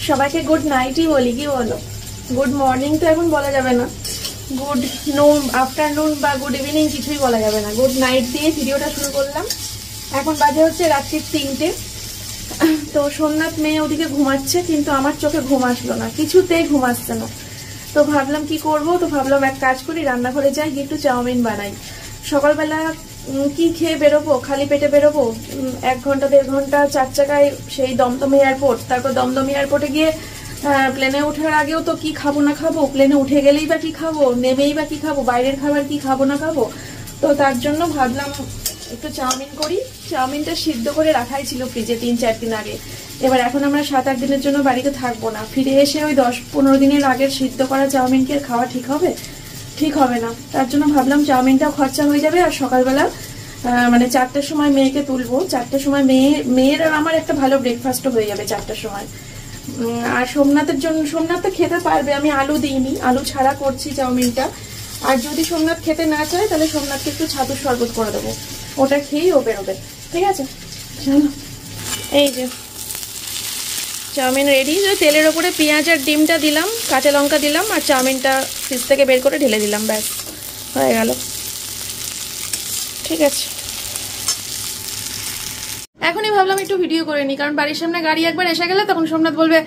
সবাইকে গুড নাইটই বলি, কি বলো? গুড মর্নিং তো এখন বলা যাবে না, গুড নুন আফটারনুন বা গুড ইভিনিং কিছুই বলা যাবে না, গুড নাইট দিয়ে ভিডিওটা শুরু করলাম। এখন বাজে হচ্ছে রাত্রির 3টে। তো সোমনাথ মেয়ে ওদিকে ঘুমাচ্ছে, কিন্তু আমার চোখে ঘুম আসলো না, কিছুতেই ঘুম আসছে না। তো ভাবলাম কি করব, তো ভাবলাম এক কাজ করি, রান্নাঘরে যাই, গিয়ে একটু চাউমিন বানাই। সকালবেলা কি খেয়ে বেরোবো, খালি পেটে বেরোবো, 1 ঘন্টা 1.5 ঘন্টা 4 চাকায় সেই দমদম এয়ারপোর্ট, তারপর দমদম এয়ারপোর্টে গিয়ে প্লেনে ওঠার আগেও তো কি খাবো না খাবো, প্লেনে উঠে গেলেই বা কি খাবো, নেমেই বা কি খাবো, বাইরের খাবার কি খাবো না খাবো। তো তার জন্য ভাবলাম একটু চাউমিন করি। চাউমিনটা সিদ্ধ করে রাখাই ছিল ফ্রিজে 3-4 দিন আগে। এবার এখন আমরা 7-8 দিনের জন্য বাড়িতে থাকবো না, ফিরে এসে ওই 10-15 দিনের আগের সিদ্ধ করা চাউমিনকে খাওয়া ঠিক হবে? ঠিক হবে না। তার জন্য ভাবলাম চাউমিনটাও খরচা হয়ে যাবে, আর সকালবেলা মানে 4টার সময় মেয়েকে তুলবো, 4টার সময় মেয়ের আর আমার একটা ভালো ব্রেকফাস্টও হয়ে যাবে 4টার সময়। আর সোমনাথের জন্য, সোমনাথ তো খেতে পারবে, আমি আলু দিইনি, আলু ছাড়া করছি চাউমিনটা। আর যদি সোমনাথ খেতে না চায় তাহলে সোমনাথকে একটু ছাতুর শরবত করে দেবো, ওটা খেয়েই ও বেরোবে। ঠিক আছে, চলো। এই যে চাউমিন রেডি। তেলের ওপরে পেঁয়াজ আর ডিমটা দিলাম, কাঁচা লঙ্কা দিলাম, আর চাউমিনটা ফ্রিজ থেকে বের করে ঢেলে দিলাম, ব্যাস হয়ে গেল। ঠিক আছে, এখনই ভাবলাম একটু ভিডিও করে নিই, কারণ বাড়ির সামনে গাড়ি একবার এসে গেলে তখন সোমনাথ বলবে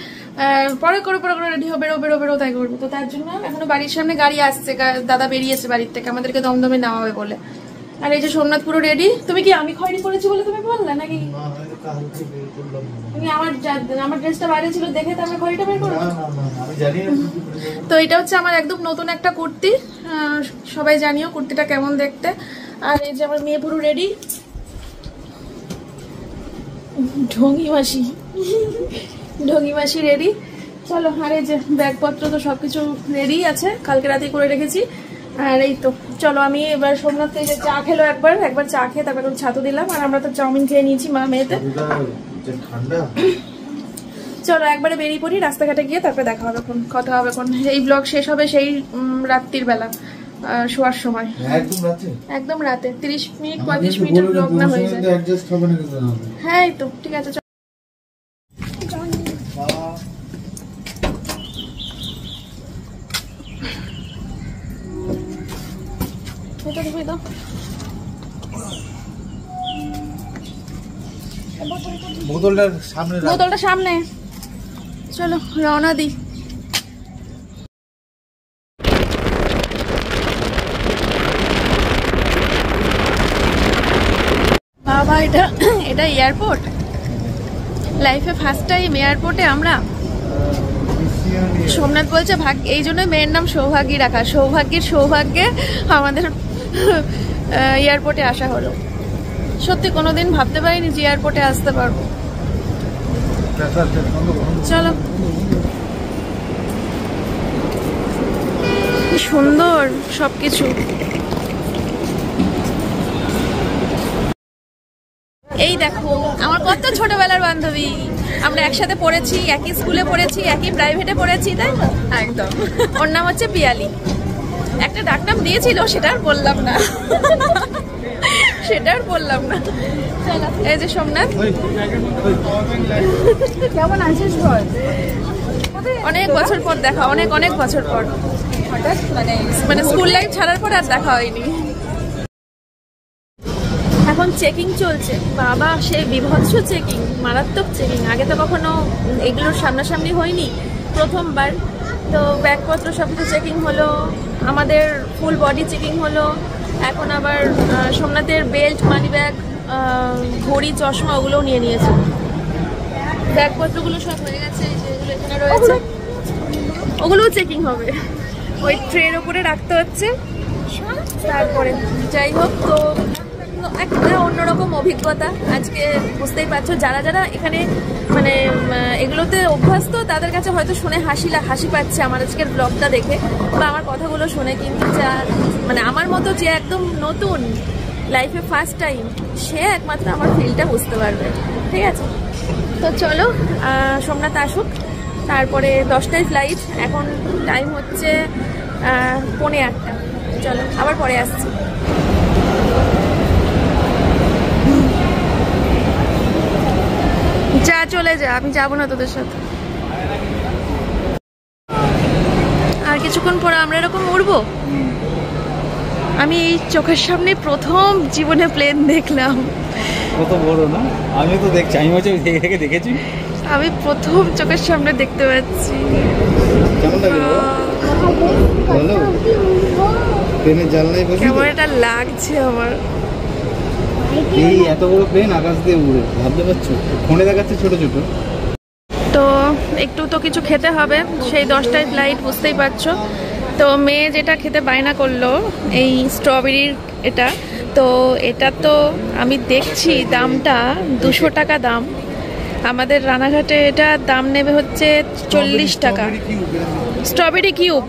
পরে করে রেডি হবে, বেরো তাই করবো। তো তার জন্য এখনো বাড়ির সামনে গাড়ি আসছে, দাদা বেরিয়েছে বাড়ির থেকে, আমাদেরকে দমদমে নামাবে বলে। আর এই যে সোমনাথ পুরো রেডি। তুমি কি আমি খয়েরি করেছি বলে তুমি বললে নাকি? তুমি আমার ড্রেসটা বাইরে ছিল দেখে তো আমি খয়েরিটা বের করবো। তো এটা হচ্ছে আমার একদম নতুন একটা কুর্তি, সবাই জানিও কুর্তিটা কেমন দেখতে। আর এই যে আমার মেয়ে পুরো রেডি, ঢঙ্গি মাসি রেডি। চলো, আর এই যে ব্যাগপত্র তো সবকিছু রেডি আছে, কালকে রাতেই করে রেখেছি। আর এই তো চলো, আমি এবার সোমনাথ থেকে চা খেলো, একবার চা খেয়ে তারপর ছাতু দিলাম, আর আমরা তো চাউমিন খেয়ে নিয়েছি মা মেয়েতে। চলো একবারে বেরিয়ে পড়ি, রাস্তাঘাটে গিয়ে তারপরে দেখা হবে, কথা হবে। এই ব্লগ শেষ হবে সেই রাত্রির বেলা, শোয়ার সময়, একদম রাতে 30 মিনিট 35 মিনিটের ব্লগ না হয়ে যায়। হ্যাঁ এই তো ঠিক আছে। বোতলটা সামনে, চলো রওনা দিই। বাবা, এটা এয়ারপোর্ট, লাইফে ফার্স্ট টাইম এয়ারপোর্টে আমরা। সোমনাথ বলছে এই জন্যই মেয়ের নাম সৌভাগ্যী রাখা, সৌভাগ্যে আমাদের এয়ারপোর্টে আসা হলো। সত্যি কোনোদিন ভাবতে পারিনি যে এয়ারপোর্টে আসতে পারবো। চলো, কি সুন্দর সবকিছু। এই দেখো আমার কত ছোটবেলার বান্ধবী, আমরা একসাথে পড়েছি, একই স্কুলে পড়েছি, একই প্রাইভেটে পড়েছি, তাই না? একদম। ওর নাম হচ্ছে পিয়ালি, একটা ডাকনাম দিয়েছিল সেটা আর বললাম না। এই যে সোমনাথ, কেমন আছিস বল? অনেক বছর পর দেখা, অনেক বছর পর, হঠাৎ মানে স্কুল লাইফ ছাড়ার পর আর দেখা হয়নি। এখন চেকিং চলছে, বাবা সেই বিভৎস চেকিং, মারাত্মক চেকিং। আগে তো কখনো এগুলোর সামনাসামনি হয়নি, প্রথমবার। তো ব্যাগপত্র সবকিছু চেকিং হলো, আমাদের ফুল বডি চেকিং হলো, এখন আবার সোমনাথের বেল্ট, মানি ব্যাগ, ঘড়ি, চশমা ওগুলোও নিয়ে নিয়েছে। ব্যাগপত্রগুলো সব হয়ে গেছে, যেগুলো এখানে রয়েছে ওগুলোও চেকিং হবে, ওই ট্রের ওপরে রাখতে হচ্ছে। তারপরে যাই হোক, তো একটা অন্যরকম অভিজ্ঞতা আজকে, বুঝতেই পারছো। যারা এখানে মানে এগুলোতে অভ্যস্ত তাদের কাছে হয়তো শুনে হাসি পাচ্ছে আমার আজকের ব্লগটা দেখে বা আমার কথাগুলো শুনে, কিন্তু মানে আমার মতো যে একদম নতুন, লাইফে ফার্স্ট টাইম, সে একমাত্র আমার ফিলটা বুঝতে পারবে। ঠিক আছে, তো চলো সোমনাথ আসুক, তারপরে 10টায় ফ্লাইট, এখন টাইম হচ্ছে 7:45। চলো আবার পরে আসছি। যা চলে যা, আমি যাবো না তোদের সাথে। আর কিছুক্ষণ পরে আমরা এরকম উড়বো। আমি এই চোখের সামনে প্রথম জীবনে প্লেন দেখলাম। কত বড় না? আমি তো দেখছি, আমি হচ্ছে দেখেছি, আমি প্রথম চোখের সামনে দেখতে পাচ্ছি। কেমন লাগে বলো? প্লেনের জানলায় বসে কেমন এটা লাগছে আমার। এই এত বড় প্লেন আকাশ দিয়ে উড়ে, ভাবতে পারছো? ফোনে দেখাচ্ছে ছোট ছোট। তো একটু তো কিছু খেতে হবে, সেই 10টায় ফ্লাইট, বুঝতেই পারছো। তো মেয়ে যেটা খেতে বায়না করলো, এই স্ট্রবেরির এটা, তো এটা তো আমি দেখছি দামটা 200 টাকা দাম। আমাদের রানাঘাটে এটা দাম নেবে হচ্ছে 40 টাকা। স্ট্রবেরি কিউব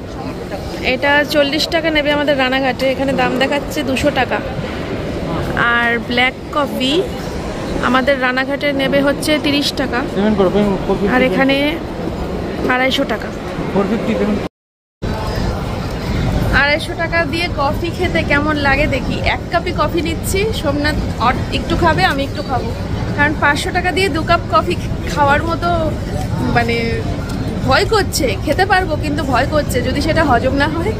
এটা 40 টাকা নেবে আমাদের রানাঘাটে, এখানে দাম দেখাচ্ছে 200 টাকা। আর ব্ল্যাক কফি আমাদের রানাঘাটে নেবে হচ্ছে 30 টাকা, আর এখানে 250 টাকা। 250 টাকা দিয়ে কফি খেতে কেমন লাগে দেখি। 1 কাপই কফি নিচ্ছি, সোমনাথ একটু খাবে, আমি একটু খাবো, কারণ 500 টাকা দিয়ে 2 কাপ কফি খাওয়ার মতো মানে ভয় করছে। খেতে পারবো কিন্তু ভয় করছে যদি সেটা হজম না হয়।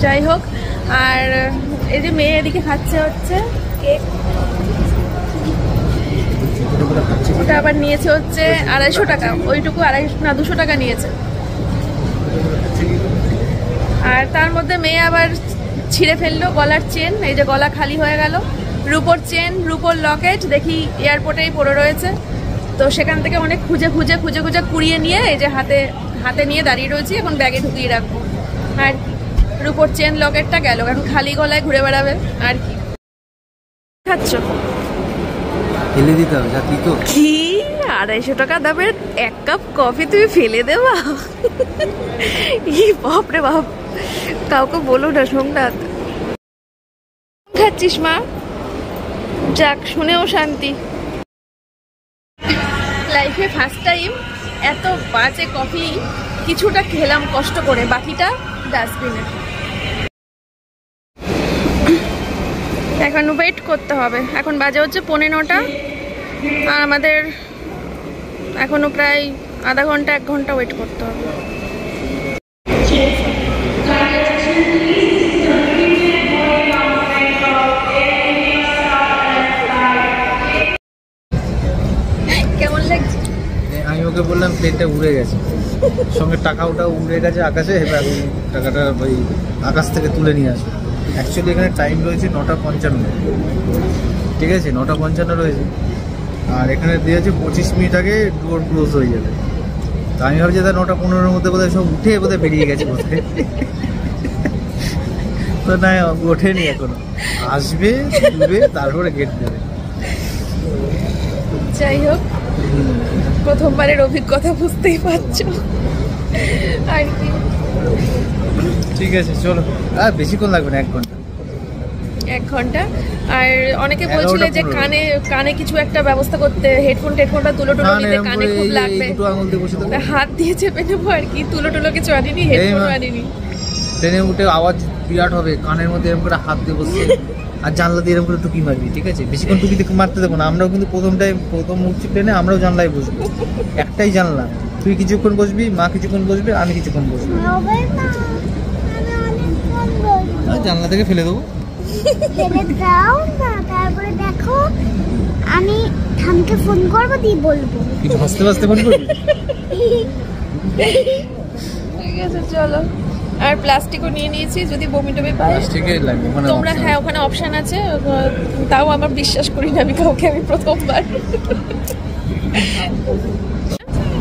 যাই হোক, আর এই যে মেয়ে এদিকে খাচ্ছে হচ্ছে কেক, ওটা আবার নিয়েছে হচ্ছে 250 টাকা, ওইটুকু 200 টাকা নিয়েছে। আর তার মধ্যে মেয়ে আবার ছিঁড়ে ফেললো গলার চেন, এই যে গলা খালি হয়ে গেল। রূপোর চেন, রূপোর লকেট দেখি এয়ারপোর্টেই পড়ে রয়েছে, তো সেখান থেকে অনেক খুঁজে খুঁজে খুঁজে খুঁজে কুড়িয়ে নিয়ে এই যে হাতে নিয়ে দাঁড়িয়ে রয়েছি, এখন ব্যাগে ঢুকিয়ে রাখবো। আর রূপোর চেন লকেটটা গেল, এখন খালি গলায় ঘুরে বেড়াবে। আর কি খাচ্ছ? ফেলে দিতে হবে যা তুই তো। কি 250 টাকা দামের 1 কাপ কফি তুমি ফেলে দেবা? বাপরে বাপ, কাউকে বলো না সোমনাথ। খাচ্ছিস মা? যাক, শুনেও শান্তি। লাইফে ফার্স্ট টাইম এত বাজে কফি কিছুটা খেলাম কষ্ট করে, বাকিটা ডাস্টবিনে। এখন ওয়েট করতে হবে, এখন বাজে হচ্ছে 9:15, আর আমাদের এখনো প্রায় আধা ঘন্টা 1 ঘন্টা ওয়েট করতে হবে। কেমন লাগছে? আমি ওকে বললাম প্লেনটা উড়ে গেছে, সঙ্গে টাকা ওটাও উড়ে গেছে আকাশে, এবার টাকাটা ওই আকাশ থেকে তুলে নিয়ে আসবে। অ্যাকচুয়ালি এখানে টাইম রয়েছে 9:55, ঠিক আছে, 9:55 রয়েছে, আর এখানে দিয়েছে 25 মিনিট আগে ডোর ক্লোজ হয়ে যাবে। তো আমি ভাবছি তার 9:15-এর মধ্যে বোধহয় সব উঠে বোধহয় বেরিয়ে গেছে বোধহয়। তো না, ওঠেনি এখনো, আসবে তুলবে তারপরে গেট দেবে। যাই হোক, প্রথমবারের অভিজ্ঞতা বুঝতেই পারছো। আর কি, ঠিক আছে চলো, আর বেশিক্ষণ লাগবে না, 1 ঘন্টা। 1 ঘন্টা। আর অনেকে বলছিল যে কানে কিছু একটা ব্যবস্থা করতে, হেডফোনটা তুলো নিতে, কানে খুব লাগবে, হাত দিয়ে চেপে নেবো আর কি। তুলো কিছু আনিনি, হেডফোনও আনিনি। ট্রেনে উঠে আওয়াজ বিরাট হবে, কানের মধ্যে এরকম করে হাত দিয়ে বসে, আর জানলা দিয়ে এরকম করে টুকি মারবি, ঠিক আছে? বেশিক্ষণ টুকি মারতে দেবো না। আমরাও কিন্তু প্রথম উঠছি প্লেনে, আমরাও জানলায় বসবো, একটাই জানলা। তুই কিছুক্ষণ বসবি, মা কিছুক্ষণ বসবে, আমি কিছুক্ষণ বসবো, জানলা থেকে ফেলে দেবো। তারপরে দেখো আমি ঠামকে ফোন করবো, দিয়ে বলবো। কিছু হাসতে হাসতে ফোন করবি? ঠিক আছে চলো। আর প্লাস্টিকও নিয়ে নিয়েছি, যদি বমি টমি পাই। প্লাস্টিকের লাগবে ওখানে, তোমরা হ্যাঁ ওখানে অপশন আছে, তাও আমার বিশ্বাস করি না আমি কাউকে, আমি প্রথমবার।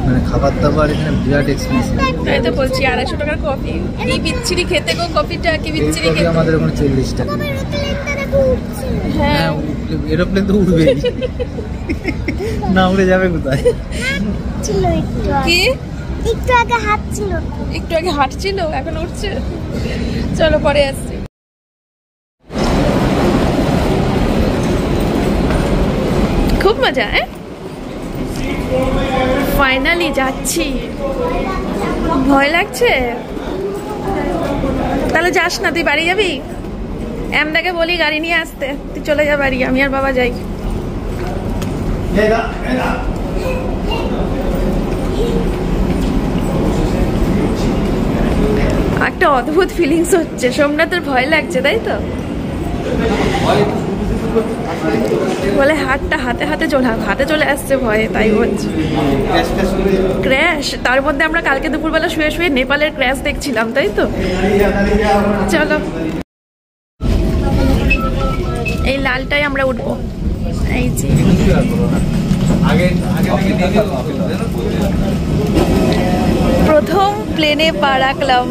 মানে খাবার দাবার এখানে বিরাট এক্সপেন্সিভ। তাই তো বলছি, 250 টাকার কফি কি বিচ্ছিরি খেতে গো, কফিটা কি বিচ্ছিরি খেতে। আমাদের ওখানে 40 টাকা। হ্যাঁ, এরোপ্লেন তো উড়বেই না, উড়ে যাবে কোথায়? কি একটু আগে হাঁটছিল, এখন উঠছে। চলো পরে আসছি। খুব মজা, হ্যাঁ ফাইনালি যাচ্ছি। ভয় লাগছে? তাহলে যাস না, তুই বাড়ি যাবি। এমদাকে বলি গাড়ি নিয়ে আসতে, তুই চলে যা বাড়ি, আমি আর বাবা যাই। একটা অদ্ভুত ফিলিংস হচ্ছে। সোমনাথের ভয় লাগছে তাই তো? বলে হাতটা হাতে চলে আসছে ভয়ে, তাই বলছে। ক্র্যাশ, তার মধ্যে আমরা কালকে দুপুরবেলা শুয়ে শুয়ে নেপালের ক্র্যাশ দেখছিলাম, তাই তো? চলো, এই লালটাই আমরা উঠবো। এই যে প্রথম প্লেনে পা রাখলাম।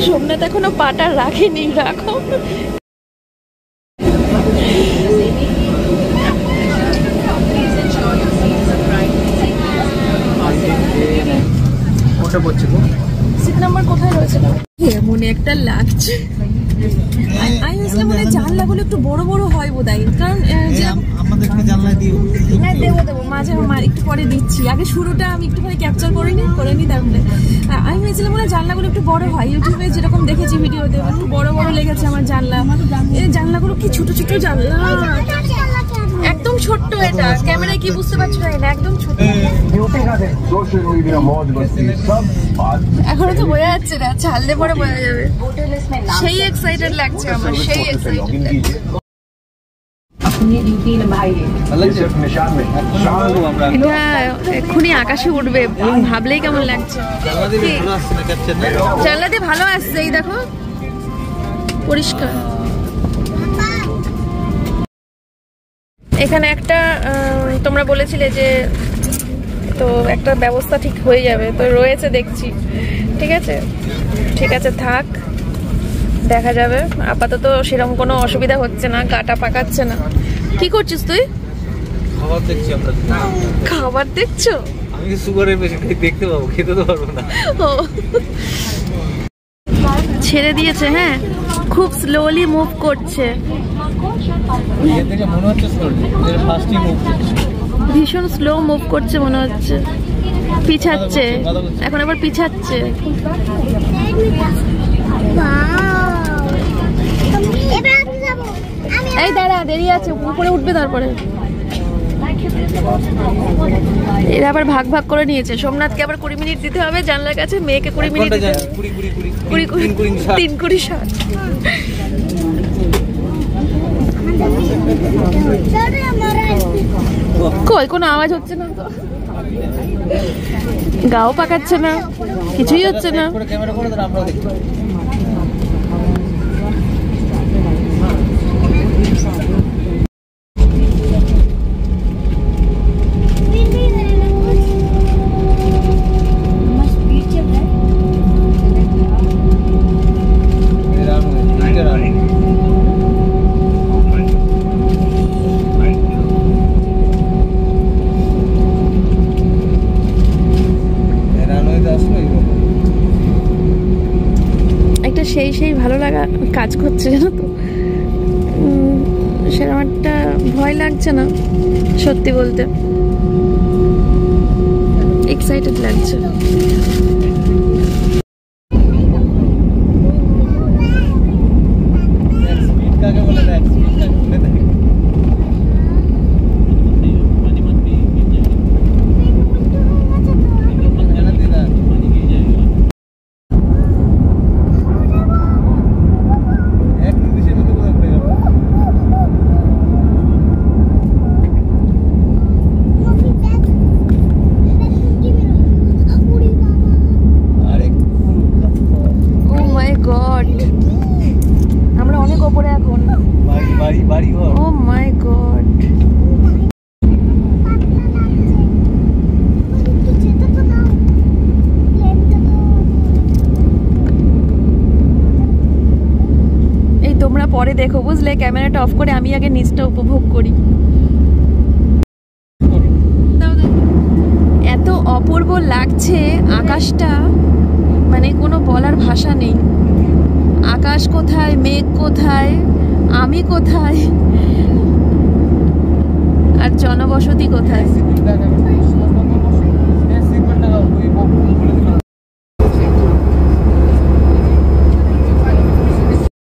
সোমনাথ এখনো পাটা রাখেনি, রাখো। সিট নাম্বার কোথায় রয়েছে? মনে একটা লাগছে। আমি আসলে মনে হয় জানলাগুলো একটু বড় বড় হয় বোধহয়, কারণ দেবো মাঝে একটু পরে দিচ্ছি। আগে শুরুটা আমি একটুখানি ক্যাপচার করে নিই তারপরে। আমি ভেবেছিলাম মনে হয় জানলাগুলো একটু বড় হয়, ইউটিউবে যেরকম দেখেছি ভিডিওতে একটু বড় বড় লেগেছে আমার জানলা। এই জানলাগুলো কি ছোট ছোট জানলা, একদম ছোট্ট। এটা ক্যামেরায় কি বুঝতে পারছো না, একদম ছোট। এখনো তো বোঝা যাচ্ছে না, ছাড়লে পরে বোঝা যাবে। সেই এক্সাইটেড লাগছে আমার, সেই এক্সাইটেড লাগছে। এক্ষুনি আকাশে উঠবে, ভাবলেই কেমন লাগছে। জানলা দিয়ে ভালো আসছে, এই দেখো পরিষ্কার। এখানে একটা তোমরা বলেছিলে যে তো একটা ব্যবস্থা ঠিক হয়ে যাবে, তো রয়েছে দেখছি। ঠিক আছে থাক, দেখা যাবে। আপাতত সেরকম কোনো অসুবিধা হচ্ছে না, গাটা পাকাচ্ছে না। কি করছিস তুই? খাবার দেখছো? আমি সুগারের পেশেন্ট, দেখতে পাবো, খেতে তো পারবো না। ছেড়ে দিয়েছে, হ্যাঁ, খুব স্লোলি মুভ করছে। ভীষণ স্লো মুভ করছে মনে হচ্ছে, পিছাচ্ছে এখন, আবার পিছাচ্ছে। এই দাঁড়া, দেরি আছে, উপরে উঠবে তারপরে। এরা আবার ভাগ ভাগ করে নিয়েছে। সোমনাথকে আবার 20 মিনিট দিতে হবে জানলার কাছে, মেয়েকে 20 মিনিট দিতে হবে। 3-20-60। কই কোনো আওয়াজ হচ্ছে না তো, গাও পাকাচ্ছে না, কিছুই হচ্ছে না। সেই ভালো লাগা কাজ করছে, জানো তো। সেরকম একটা ভয় লাগছে না, সত্যি বলতে এক্সাইটেড লাগছে। পরে দেখো বুঝলে, ক্যামেরাটা অফ করে আমি আগে নিচটা উপভোগ করি। এত অপূর্ব লাগছে আকাশটা, মানে কোনো বলার ভাষা নেই। আকাশ কোথায়, মেঘ কোথায়, আমি কোথায়, আর জনবসতি কোথায়।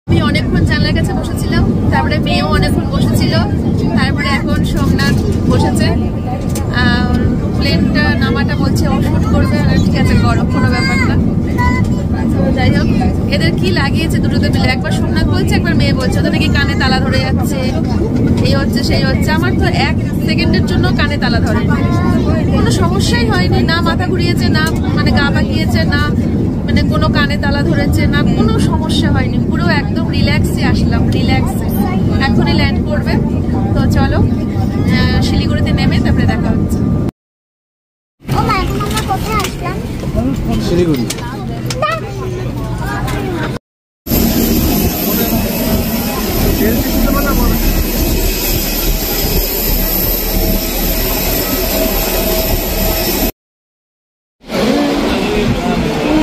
আমি অনেকক্ষণ জানলার কাছে বসেছিলাম, তারপরে মেয়েও অনেকক্ষণ বসেছিল, তারপরে এখন সোমনাথ বসেছে। বলছে ও শুট করবে, ঠিক আছে করো, কোনো ব্যাপার না। যাই হোক, এদের কি লাগিয়েছে দুটোতে মিলে, একবার সোমনাথ বলছে একবার মেয়ে বলছে ওদের নাকি কানে তালা ধরে যাচ্ছে, এই হচ্ছে সেই হচ্ছে। আমার তো 1 সেকেন্ডের জন্য কানে তালা ধরে, কোনো সমস্যাই হয়নি, না মাথা ঘুরিয়েছে, না মানে গা পাকিয়েছে, না মানে কোনো কানে তালা ধরেছে, না কোনো সমস্যা হয়নি, পুরো একদম রিল্যাক্সে আসলাম, রিল্যাক্সে। এখনই ল্যান্ড করবে, তো চলো শিলিগুড়িতে নেমে তারপরে দেখা হচ্ছে। ও মা, এখন আমরা কোথায় আসলাম? শিলিগুড়ি।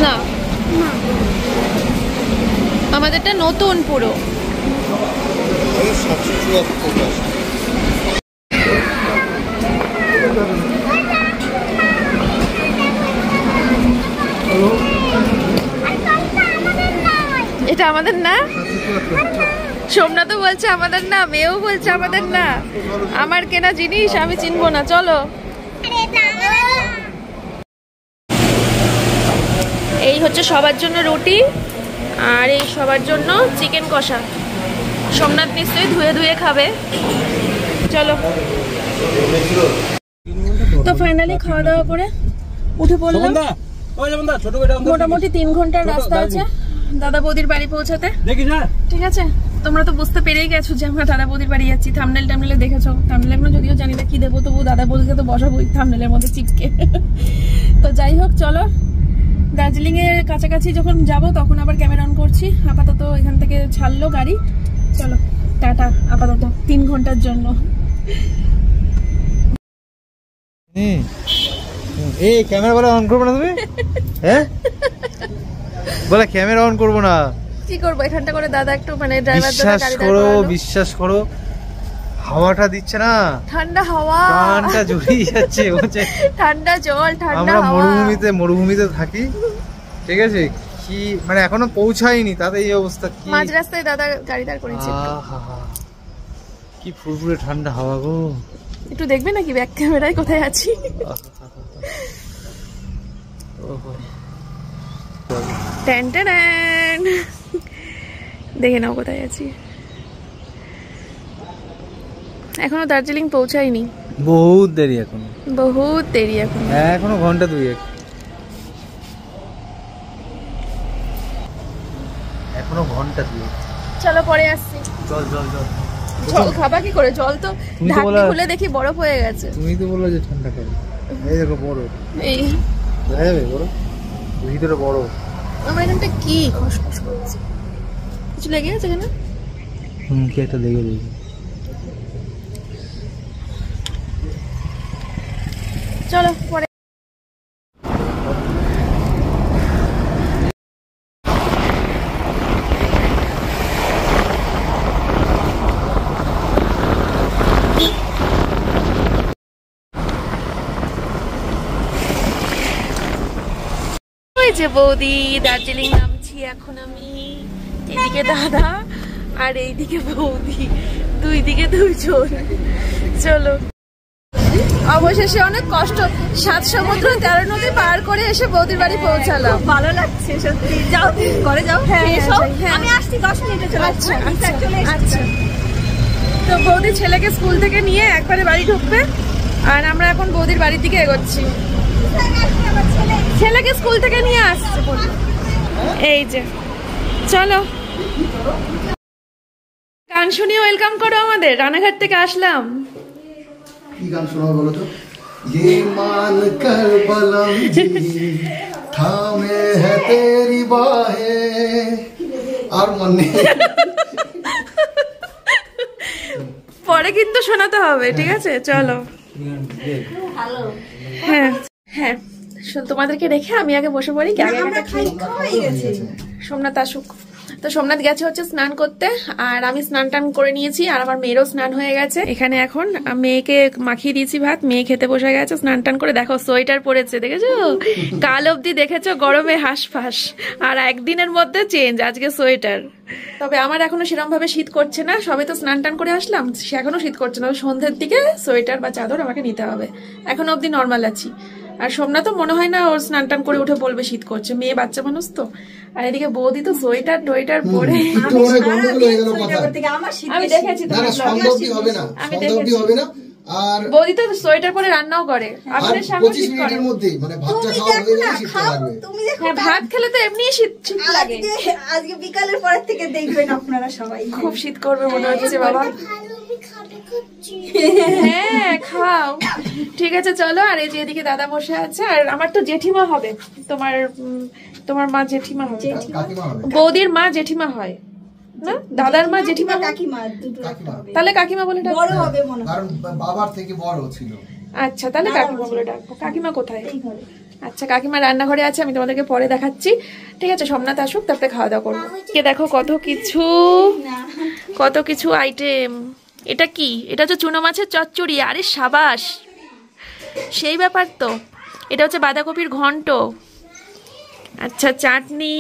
না আমাদেরটা নতুন পুরো। এটা আমাদের না, সোমনাথও বলছে আমাদের না, মেয়েও বলছে আমাদের না। আমার কেনা জিনিস আমি চিনবো না, চলো। এই হচ্ছে সবার জন্য রুটি, আর এই সবার জন্য চিকেন কষা। সোমনাথ নিশ্চয়ই ধুয়ে ধুয়ে খাবে, চলো। তো ফাইনালি খাওয়া দাওয়া করে উঠে পড়লাম। মোটামুটি 3 ঘন্টার রাস্তা আছে দাদা বৌদির বাড়ি পৌঁছাতে, ঠিক আছে? তোমরা তো বুঝতে পেরেই গেছো যে আমরা দাদা বৌদির বাড়ি যাচ্ছি, থাম্বনেল টাম্বনেলে দেখেছো। থাম্বনেল এখনো যদিও জানি না কি দেবো, তবু দাদা বৌদিকে তো বসাবোই থাম্বনেলের মধ্যে চিপকে। তো যাই হোক, চলো দার্জিলিং এর কাছাকাছি যখন যাব তখন আবার ক্যামেরা অন করছি। আপাতত এখান থেকে ছাড়লো গাড়ি, চলো টাটা আপাতত 3 ঘন্টার জন্য। এই ক্যামেরা বলে অন করবো না তুমি? হ্যাঁ বলে ক্যামেরা অন করবো না, কি করবো এখানটা করে দাদা একটু মানে ড্রাইভার দাদা বিশ্বাস গাড়ি করো বিশ্বাস করো, হাওয়াটা দিচ্ছে না, ঠান্ডা হাওয়া, প্রাণটা জড়িয়ে যাচ্ছে। ঠান্ডা জল, ঠান্ডা আমরা হাওয়া। মরুভূমিতে থাকি, ঠিক আছে? কি মানে এখনো পৌঁছাইনি, তাতে এই অবস্থা। কি মাঝ রাস্তায় দাদা গাড়ি দাঁড় করেছে। কি ফুরফুরে ঠান্ডা হাওয়া গো। একটু দেখবে নাকি ব্যাক ক্যামেরায় কোথায় আছি? Tan tan tan. দেখে নাও কোথায় আছি। এখনো দার্জিলিং পৌঁছাইনি, বহুত দেরি এখনো, বহুত দেরি এখনো, এখনো ঘন্টা 2 এখনো ঘন্টা 2। চলো পরে আসছি। চল চল চল। জল খাবা কি করে? জল তো তুমি তো ঢাকনি বলা- খুলে দেখি বরফ হয়ে গেছে। তুমি তো বললো যে ঠান্ডা খাবে। এই দেখো বরফ, এই দেখা যাবে বরফ ভিতরে বরফ। আমার এখানটা কি খসখস করছে, কিছু লেগে আছে এখানে? কি একটা লেগে রয়েছে। চলো পরে। যে বৌদি, দার্জিলিং নামছি এখন আমি। এদিকে দাদা আর এইদিকে বৌদি, 2 দিকে 2 জন। চলো, অবশেষে অনেক কষ্ট 7 সমুদ্র 13 নদী পার করে এসে বৌদির বাড়ি পৌঁছালাম। ভালো লাগছে সত্যি। যাও ঘরে যাও, হ্যাঁ, এসো। হ্যাঁ। আমি আসছি 10 মিনিটে চলে আসছি। আচ্ছা চলে এসছি। আচ্ছা। তো বৌদি ছেলেকে স্কুল থেকে নিয়ে একবারে বাড়ি ঢুকবে, আর আমরা এখন বৌদির বাড়ির দিকে এগোচ্ছি। ছেলেকে স্কুল থেকে নিয়ে আসছে বলে। এই যে চলো গান শুনিয়ে ওয়েলকাম করো আমাদের। রানাঘাট থেকে আসলাম। কি গান শোনাবো বলো তো? ये मान कर बलम जी थामे है तेरी बाहें। আর মনে পরে কিন্তু শোনাতে হবে, ঠিক আছে? চলো। হ্যাঁ হ্যাঁ, তোমাদেরকে রেখে আমি আগে বসে পড়ি। সোমনাথ আসুক। তো সোমনাথ গেছে হচ্ছে স্নান করতে, আর আমি স্নান টান করে নিয়েছি, আর আমার মেয়েরও স্নান হয়ে গেছে। এখানে এখন মেয়েকে মাখিয়ে দিয়েছি ভাত, মেয়ে খেতে বসে গেছে স্নান টান করে। দেখো সোয়েটার পরেছে, দেখেছো? কাল অবধি দেখেছো গরমে হাঁসফাঁস, আর একদিনের মধ্যে চেঞ্জ, আজকে সোয়েটার। তবে আমার এখনো সেরকম ভাবে শীত করছে না, সবে তো স্নান টান করে আসলাম, সে এখনো শীত করছে না। সন্ধ্যের দিকে সোয়েটার বা চাদর আমাকে নিতে হবে, এখনো অবধি নর্মাল আছি। আর সোমনাথ তো মনে হয় না ওর স্নান টান করে উঠে বলবে শীত করছে, মেয়ে বাচ্চা মানুষ তো। আর এদিকে বৌদি তো সোয়েটার টোয়েটার পরে, আমি দেখেছি আমি দেখেছি আর বৌদি তো সোয়েটার পরে রান্নাও করে, আমাদের সামনে 25 মিনিটের মধ্যেই মানে ভাতটা খাওয়া হয়ে গেলে শীত লাগবে। হ্যাঁ, ভাত খেলে তো এমনিই শীত লাগে। আজকে বিকালের পর থেকে দেখবেন আপনারা সবাই খুব শীত করবে মনে হচ্ছে বাবা। হ্যাঁ খাও, ঠিক আছে চলো। আর এই যে এদিকে দাদা বসে আছে, আর আমার তো জেঠিমা হবে, তোমার মা জেঠিমা হবে, বৌদির মা জেঠিমা হয় না, দাদার মা জেঠিমা কাকিমা দুটো হবে, তাহলে কাকিমা বলে ডাকবো, বড় হবে মনে হয়, কারণ বাবার থেকে বড় ছিল। আচ্ছা তাহলে কাকিমা বলে ডাকবো। কাকিমা কোথায়? আচ্ছা কাকিমা রান্নাঘরে আছে, আমি তোমাদেরকে পরে দেখাচ্ছি। ঠিক আছে, সোমনাথ আসুক তারপরে খাওয়া দাওয়া করবো। দেখো কত কিছু আইটেম। এটা কি? এটা হচ্ছে চুনো মাছের চচ্চড়ি। আরে সাবাস, সেই ব্যাপার তো। এটা হচ্ছে বাঁধাকপির ঘন্ট। আচ্ছা চাটনি,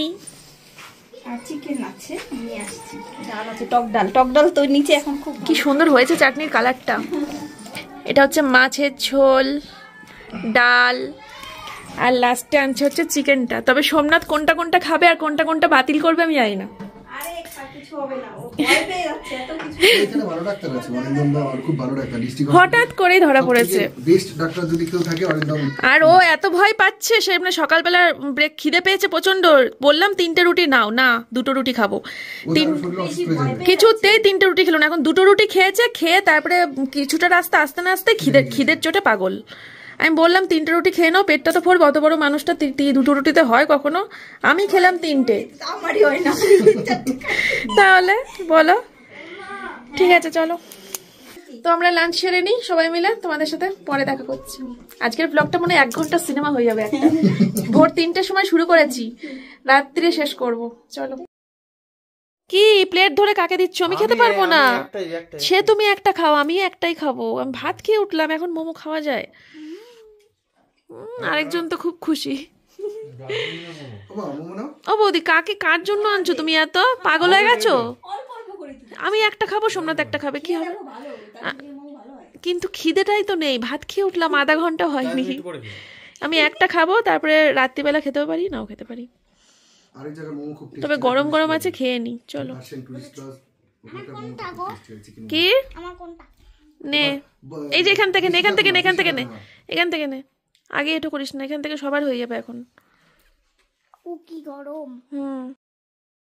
আর চিকেন আছে, নিয়ে আসছি, ডাল আছে, টক ডাল তো নিচে এখন খুব কি সুন্দর হয়েছে চাটনির কালারটা। এটা হচ্ছে মাছের ঝোল, ডাল, আর লাস্টে আনছে হচ্ছে চিকেনটা। তবে সোমনাথ কোনটা কোনটা খাবে আর কোনটা কোনটা বাতিল করবে আমি জানি না। আরে কিছু হবে না, ও ভয় পেয়ে যাচ্ছে এত কিছু। এখানে ভালো ডাক্তার আছে, অরিন্দম আর খুব ভালো ডাক্তার, ডিস্ট্রিক্ট হঠাৎ করেই ধরা পড়েছে। বেস্ট ডাক্তার যদি কেউ থাকে অরিন্দম। আর ও এত ভয় পাচ্ছে, সে মানে সকালবেলা ব্রেক খিদে পেয়েছে প্রচন্ড, বললাম 3টে রুটি নাও, না 2টো রুটি খাবো, কিছুতেই 3টে রুটি খেলো না। এখন 2টো রুটি খেয়েছে, খেয়ে তারপরে কিছুটা রাস্তা আসতে না আসতে খিদের চোটে পাগল। আমি বললাম 3টে রুটি খেয়ে নাও, পেটটা তো ভরবে, অত বড় মানুষটা 2টো রুটিতে হয় কখনো? আমি খেলাম 3টে, আমারই হয় না। তাহলে বলো। ঠিক আছে চলো, তো আমরা লাঞ্চ সেরে নিই সবাই মিলে, তোমাদের সাথে পরে দেখা করছি। আজকের ব্লগটা মনে হয় 1 ঘন্টা সিনেমা হয়ে যাবে একটা। ভোর 3টের সময় শুরু করেছি, রাত্রে শেষ করব। চলো। কি প্লেট ধরে কাকে দিচ্ছ? আমি খেতে পারবো না। সে তুমি একটা খাও, আমি একটাই খাবো। আমি ভাত খেয়ে উঠলাম, এখন মোমো খাওয়া যায়? আরেকজন তো খুব খুশি। ও বৌদি, কার জন্য আনছো তুমি? এত পাগল হয়ে গেছো? আমি একটা খাবো, সোমনাথ একটা খাবে, কি হবে? কিন্তু খিদেটাই তো নেই, ভাত খেয়ে উঠলাম, আধা ঘন্টা হয়নি। আমি একটা খাবো, তারপরে রাত্রিবেলা খেতেও পারি, নাও খেতে পারি। তবে গরম গরম আছে, খেয়ে নি। চলো। কি নে, এই যে এখান থেকে নে। আগে এটা করিস না, এখান থেকে সবার হয়ে যাবে এখন। কি গরম।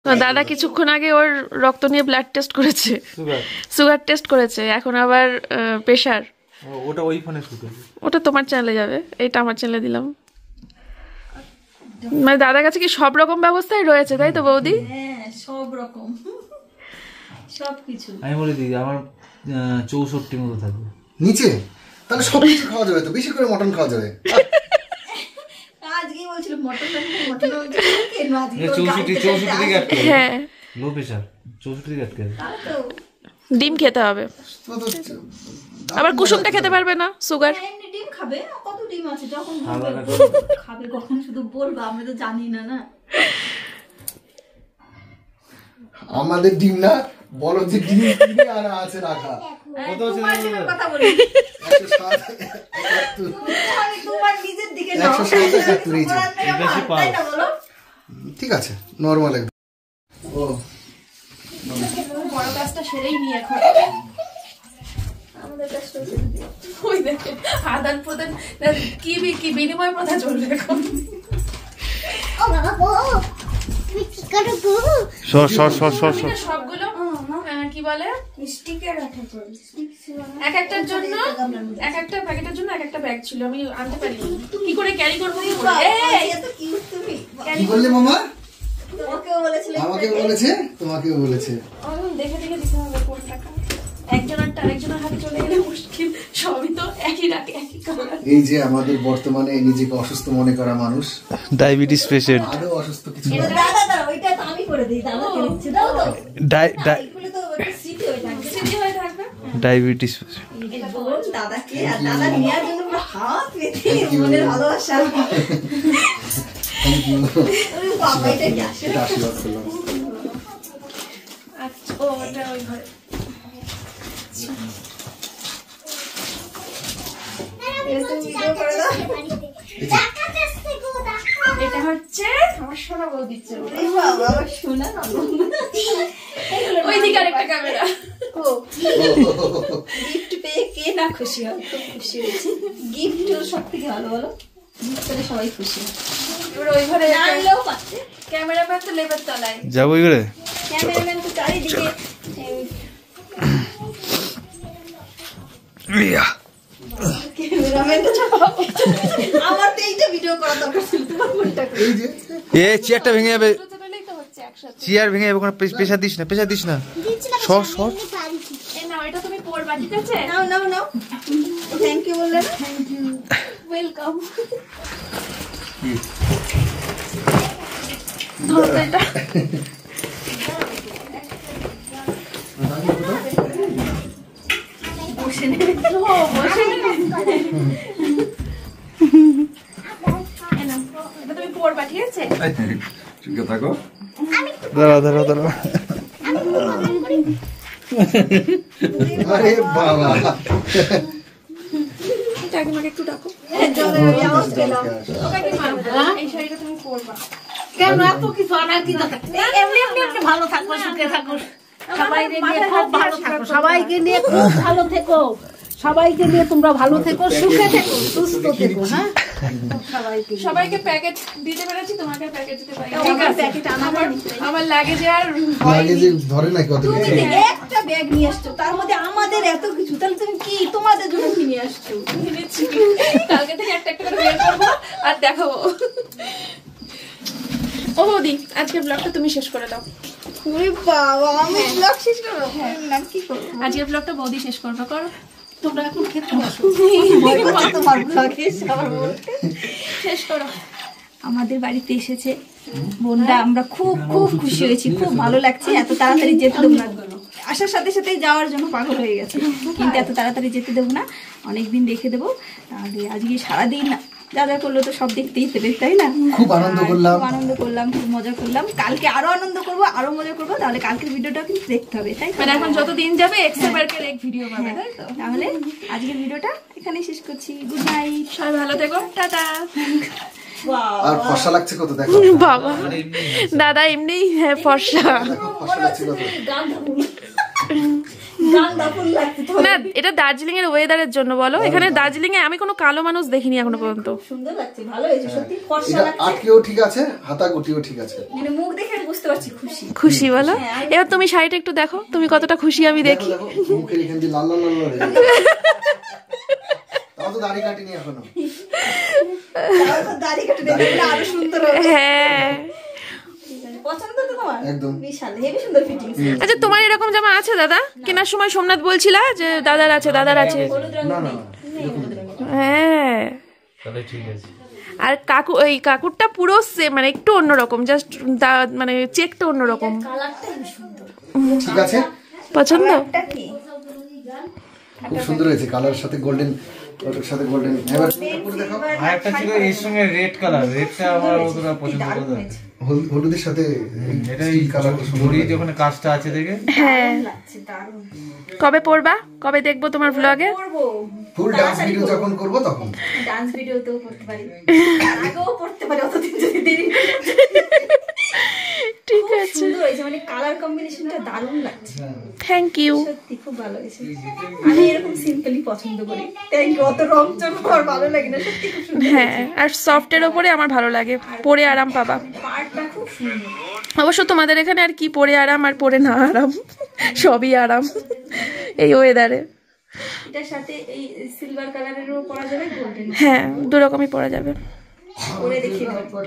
দাদা কিছুক্ষণ আগে ওর রক্ত নিয়ে ব্লাড টেস্ট করেছে, সুগার টেস্ট করেছে, এখন আবার প্রেশার। ওটা ওই ফোনে শুট হবে, ওটা তোমার চ্যানেলে যাবে, এইটা আমার চ্যানেলে দিলাম। মানে দাদার কাছে কি সব রকম ব্যবস্থাই রয়েছে, তাই তো বৌদি? হ্যাঁ সব রকম, সবকিছু। আমি বলে দিই আমার 64 মতো থাকবে নিচে, তাহলে সব কিছু খাওয়া যাবে তো, বেশি করে মটন খাওয়া যাবে। আজকে বলছিল মটন কেন, আজকে 64 থেকে আটকে, হ্যাঁ লো প্রেসার 64 থেকে আটকে। ডিম খেতে হবে, আবার কুসুমটা খেতে পারবে না, সুগার। এমনি ডিম খাবে, কত ডিম আছে, যখন খাবে কখন শুধু বলবা, আমরা তো জানি না। না আমাদের ডিম না, বলো যে ডিম কিনে আনা আছে রাখা। কথা বলি, তোমার নিজের দিকে নাও, 170 বলো। ঠিক আছে, নরমাল একদম। ও বড় কাজটা সেরেই নি এখন। আমাদের কাছে ওই দেখে আদান প্রদান কি বিনিময় প্রথা চলবে এখন। ও বাবা গো, তুমি কি করো গো? সবগুলো কি বলে, স্টিকের রাখা চলছে, এক একটার জন্য এক একটা প্যাকেটের জন্য এক একটা ব্যাগ ছিল, আমি আনতে পারিনি। কি করে ক্যারি করবো? এত কিউট তুমি। কি বললে মামা? তোমাকেও বলেছিলে, আমাকেও বলেছে, তোমাকেও বলেছে। দেখে দিতে হবে কোন টাকা। একজনেরটা আরেকজনের হাতে চলে গেলে মুশকিল, সবই তো একই রাখে একই কালার। এই যে আমাদের বর্তমানে নিজেকে অসুস্থ মনে করা মানুষ, ডায়াবেটিস পেশেন্ট, আরো অসুস্থ কিছু দাদা ওইটা তো আমি করে দিই, দাদা কে দিচ্ছে, দাও তো এগুলো তো স্মৃতি হয়ে থাকবে। ডায়াবেটিস এটা বল দাদাকে, আর দাদা নেওয়ার জন্য পুরো হাত পেতে মনের ভালোবাসা। Thank you. বাবা এটা কি আসে? এটা আশীর্বাদ করলাম। আচ্ছা ওটা ওই ঘরে। এটা ভিডিও করে দাও। এটা হচ্ছে আমার সোনা বউ দিচ্ছে শোনা না ওইদিকে আরেকটা ক্যামেরা। গিফট পেয়ে কে না খুশি হয়, খুব খুশি হয়েছে। গিফট সব থেকে ভালো বলো, গিফট পেলে সবাই খুশি হয়। এবার ওই ঘরে আনলেও পাচ্ছে, ক্যামেরাম্যান তো লেবার তলায়, যাবো ওই করে। ক্যামেরাম্যান তো চারিদিকে। ক্যামেরাম্যান তো আমার তো এইটা ভিডিও করা দরকার ছিল, তোমার মনটা করে। এই যে এ চেয়ারটা ভেঙে যাবে, চলেই তো হচ্ছে একসাথে। চেয়ার ভেঙে যাবে, কোনো প্রেশার দিস না, প্রেশার দিস না। শর্ট শর্ট এ নাও, এটা তুমি পরবা, ঠিক আছে? নাও নাও নাও, থ্যাংক ইউ বললে না? ওয়েলকাম। ধরো তো এটা। বসে নে। ও, বসে নে। এ নাও, এটা তুমি পরবা, ঠিক আছে? দাঁড়া দাঁড়া দাঁড়া। আরে বাবা কাকিমাকে একটু ডাকো। আওয়াজ পেলাম। ও কাকিমা, এই শাড়িটা তুমি পরবা। কেন এত কিছু আনার কি দরকার? এমনি এমনি এমনি ভালো থাকো, সুখে থাকো, সবাইকে নিয়ে খুব ভালো থাকো, সবাইকে নিয়ে খুব ভালো থেকো, সবাইকে নিয়ে তোমরা ভালো থেকো, সুখে থেকো, সুস্থ থেকো। হ্যাঁ, সবাইকে সবাইকে প্যাকেট দিতে পেরেছি, তোমাকে প্যাকেট দিতে পারি। ঠিক আছে, প্যাকেট আমার লাগেজে আর লাগে যে ধরে না কত তুমি যে একটা ব্যাগ নিয়ে আসছো, তার মধ্যে আমাদের এত কিছু, তাহলে তুমি কি তোমাদের জন্য কি নিয়ে আসছো? কিনেছি। কালকে থেকে একটা একটা করে বের করবো আর দেখাবো। ও বৌদি, আজকের ব্লগটা তুমি শেষ করে দাও। ওরে বাবা, আমি ব্লগ শেষ করবো? না, কি করবো? আজকের ব্লগটা বৌদি শেষ করবে, করো। তোমরা এখন খেতে বসো। তোমার ব্লগে সবার বলতে শেষ করো। আমাদের বাড়িতে এসেছে বোনরা, আমরা খুব খুব খুশি হয়েছি, খুব ভালো লাগছে। এত তাড়াতাড়ি যেতে দেবো না, আসার সাথে সাথেই যাওয়ার জন্য পাগল হয়ে গেছে, কিন্তু এত তাড়াতাড়ি যেতে দেবো না, অনেকদিন রেখে দেবো। আর আজকে সারাদিন যা যা করলো তো সব দেখতেই পেলে, তাই না? খুব আনন্দ আর করলাম। খুব আনন্দ করলাম, খুব মজা করলাম। কালকে আরো আনন্দ করবো, আরো মজা করবো। তাহলে কালকের ভিডিওটা কিন্তু দেখতে হবে, তাই তো? মানে এখন যত দিন যাবে এক্সট্রাবারকের এক ভিডিও পাবে, তাই তো? তাহলে আজকের ভিডিওটা এখানেই শেষ করছি। গুড নাইট, সবাই ভালো থেকো, টাটা। আর ফর্সা লাগছে কত দেখো, বাবা, দাদা এমনি হ্যাঁ ফর্সা। খুব ফর্সা লাগছে কত। না, এটা দার্জিলিং এর ওয়েদারের জন্য বলো। এখানে দার্জিলিং এ আমি কোনো কালো মানুষ দেখিনি এখনো পর্যন্ত। সুন্দর লাগছে, ভালো হয়েছে সত্যি, ফর্সা এটা লাগছে। আটকেও ঠিক আছে, হাতা গুটিও ঠিক আছে। মানে মুখ দেখে আমি বুঝতে পারছি খুশি। খুশি বলো। এবার তুমি শাড়িটা একটু দেখো, তুমি কতটা খুশি আমি দেখি। দেখো দেখো, মুখের এখান দিয়ে লাল লাল লাল হয়ে গেছে। তাও তো দাড়ি কাটিনি এখনো। তারপর দাড়ি কেটে দেখলে আরো সুন্দর হবে। হ্যাঁ, পছন্দ তো তোমার? একদম। বিশাল হেভি সুন্দর ফিটিংস। আচ্ছা তোমার এরকম জামা আছে দাদা? কেনার সময় সোমনাথ বলছিলা যে দাদার আছে, দাদার আছে। হলুদ রঙ না না হ্যাঁ, তাহলে ঠিক আছে। আর কাকু, ওই কাকুরটা পুরো মানে একটু অন্যরকম, জাস্ট মানে চেকটা অন্যরকম। কালারটা হেভি সুন্দর। ঠিক আছে, পছন্দ? এটা কি? খুব সুন্দর হয়েছে, কালারের সাথে গোল্ডেন, ওটার সাথে গোল্ডেন। এবার পুরো দেখো, আর একটা ছিল এর সঙ্গে রেড কালার, রেডটা আমার অতটা পছন্দ করতে না। হলুদের সাথে এটা এই কালারটা সুন্দর। দড়ি যখন কাজটা আছে দেখে। হ্যাঁ, লাগছে দারুণ। কবে পড়বা? কবে দেখবো তোমার ব্লগে? করবো ফুল ডান্স ভিডিও যখন করব তখন। ডান্স ভিডিওতেও করতে পারি, আগেও পড়তে পারি, অতদিন যদি দেরি না হয়। ঠিক খুব আছে, সুন্দর হয়েছে, মানে কালার কম্বিনেশনটা দারুণ লাগছে, থ্যাংক ইউ। সত্যি খুব ভালো হয়েছে। আমি এরকম সিম্পলি পছন্দ করি, থ্যাংক ইউ। অত রং চং আমার ভালো লাগে না, সত্যি খুব সুন্দর। হ্যাঁ, আর সফটের ওপরে আমার ভালো লাগে, পরে আরাম পাবা। পার্টটা খুব সুন্দর। অবশ্য তোমাদের এখানে আর কি পরে আরাম আর পরে না আরাম, সবই আরাম এই ওয়েদারে। এটার সাথে এই সিলভার কালারেরও পরা যাবে, গোল্ডেন হ্যাঁ, দু রকমই পরা যাবে। পরে দেখিয়ে দেবো।